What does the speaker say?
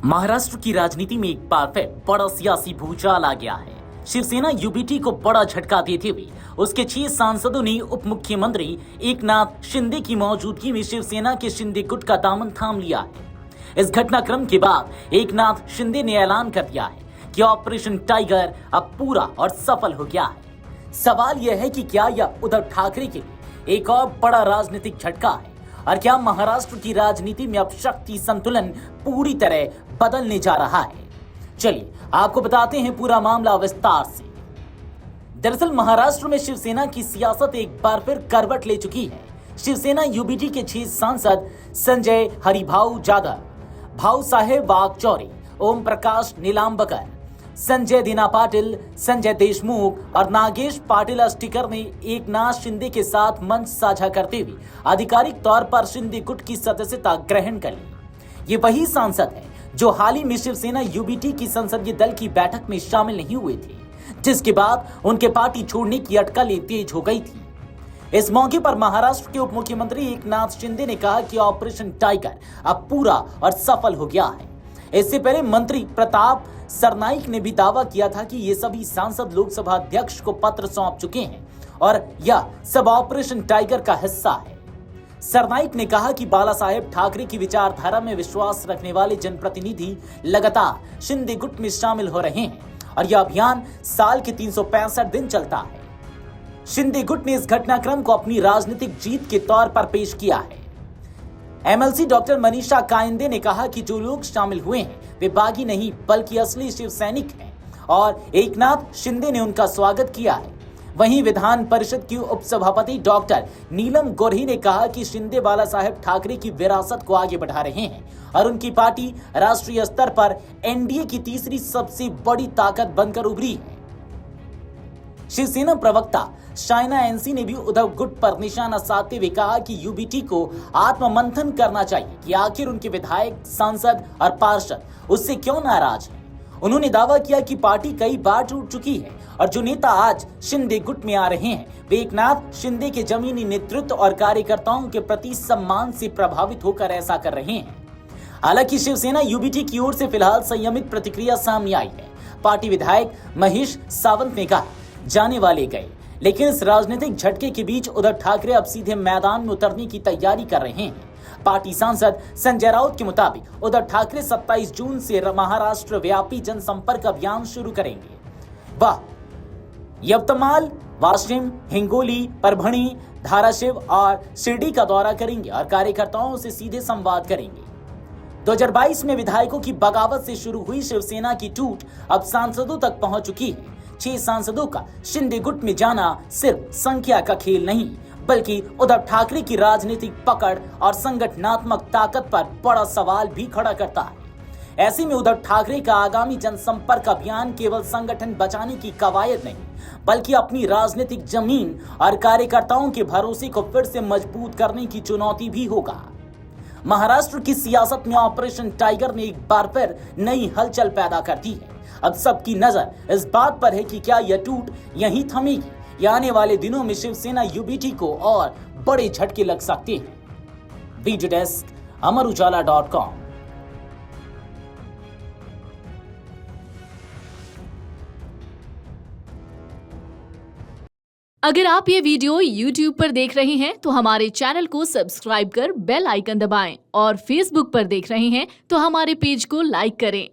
महाराष्ट्र की राजनीति में एक बार फिर बड़ा सियासी भूचाल आ गया है। शिवसेना यूबीटी को बड़ा झटका देते हुए उसके 6 सांसदों ने उप मुख्यमंत्री एकनाथ शिंदे की मौजूदगी में शिवसेना के शिंदे गुट का दामन थाम लिया है। इस घटनाक्रम के बाद एकनाथ शिंदे ने ऐलान कर दिया है कि ऑपरेशन टाइगर अब पूरा और सफल हो गया है। सवाल यह है कि क्या यह उद्धव ठाकरे के लिए एक और बड़ा राजनीतिक झटका है और क्या महाराष्ट्र की राजनीति में अब शक्ति संतुलन पूरी तरह बदलने जा रहा है। चलिए आपको बताते हैं पूरा मामला विस्तार से। दरअसल महाराष्ट्र में शिवसेना की सियासत एक बार फिर करवट ले चुकी है। शिवसेना यूबीटी के 6 सांसद संजय हरिभाऊ जाधव, भाऊ साहेब वागचौरे, ओम प्रकाश नीलांबकर, संजय दीना पाटिल, संजय देशमुख और नागेश पाटिल अस्टिकर ने एकनाथ शिंदे के साथ मंच साझा करते हुए आधिकारिक तौर पर शिंदे गुट की सदस्यता ग्रहण कर ली। ये वही सांसद है जो हाल ही में शिवसेना यूबीटी की संसदीय दल की बैठक में शामिल नहीं हुए थे, जिसके बाद उनके पार्टी छोड़ने की अटकलें तेज हो गई थी। इस मौके पर महाराष्ट्र के उप मुख्यमंत्री एकनाथ शिंदे ने कहा कि ऑपरेशन टाइगर अब पूरा और सफल हो गया है। इससे पहले मंत्री प्रताप सरनाइक ने भी दावा किया था कि ये सभी सांसद लोकसभा अध्यक्ष को पत्र सौंप चुके हैं और यह सब ऑपरेशन टाइगर का हिस्सा है। सरनाइक ने कहा कि बाला साहेब ठाकरे की विचारधारा में विश्वास रखने वाले जनप्रतिनिधि लगातार शिंदे गुट में शामिल हो रहे हैं और यह अभियान साल के 365 दिन चलता है। शिंदे गुट ने इस घटनाक्रम को अपनी राजनीतिक जीत के तौर पर पेश किया है। एमएलसी डॉक्टर मनीषा कायंदे ने कहा कि जो लोग शामिल हुए हैं वे बागी नहीं बल्कि असली शिव सैनिक हैं और एकनाथ शिंदे ने उनका स्वागत किया है। वहीं विधान परिषद की उपसभापति डॉक्टर नीलम गोरही ने कहा कि शिंदे बाला साहेब ठाकरे की विरासत को आगे बढ़ा रहे हैं और उनकी पार्टी राष्ट्रीय स्तर पर एनडीए की तीसरी सबसे बड़ी ताकत बनकर उभरी है। शिवसेना प्रवक्ता शाइना एनसी ने भी उद्धव गुट पर निशाना साधते हुए कहा कि यूबीटी को आत्ममंथन करना चाहिए कि आखिर उनके विधायक, सांसद और पार्षद उससे क्यों नाराज हैं। उन्होंने दावा किया कि पार्टी कई बार टूट चुकी है और जो नेता आज शिंदे गुट में आ रहे हैं वे एकनाथ शिंदे के जमीनी नेतृत्व और कार्यकर्ताओं के प्रति सम्मान से प्रभावित होकर ऐसा कर रहे हैं। हालांकि शिवसेना यूबीटी की ओर से फिलहाल संयमित प्रतिक्रिया सामने आई है। पार्टी विधायक महेश सावंत ने कहा जाने वाले गए, लेकिन इस राजनीतिक झटके के बीच उद्धव ठाकरे अब सीधे मैदान में उतरने की तैयारी कर रहे हैं। पार्टी सांसद संजय राउत के मुताबिक उद्धव ठाकरे 27 जून से महाराष्ट्र व्यापी जनसंपर्क अभियान शुरू करेंगे। वह यवतमाल, वाशिम, हिंगोली, परभणी, धाराशिव और शिरडी का दौरा करेंगे और कार्यकर्ताओं से सीधे संवाद करेंगे। 2022 में विधायकों की बगावत से शुरू हुई शिवसेना की टूट अब सांसदों तक पहुंच चुकी है। 6 सांसदों का शिंदे गुट में जाना सिर्फ संख्या का खेल नहीं बल्कि उद्धव ठाकरे की राजनीतिक पकड़ और संगठनात्मक ताकत पर बड़ा सवाल भी खड़ा करता है। ऐसे में उद्धव ठाकरे का आगामी जनसंपर्क अभियान केवल संगठन बचाने की कवायद नहीं बल्कि अपनी राजनीतिक जमीन और कार्यकर्ताओं के भरोसे को फिर से मजबूत करने की चुनौती भी होगा। महाराष्ट्र की सियासत में ऑपरेशन टाइगर ने एक बार फिर नई हलचल पैदा कर दी है। अब सबकी नजर इस बात पर है कि क्या यह टूट यहीं थमेगी या आने वाले दिनों में शिवसेना यूबीटी को और बड़े झटके लग सकते हैं। वीडियो डेस्क अमरउजाला.com। अगर आप ये वीडियो YouTube पर देख रहे हैं तो हमारे चैनल को सब्सक्राइब कर बेल आइकन दबाएं और Facebook पर देख रहे हैं तो हमारे पेज को लाइक करें।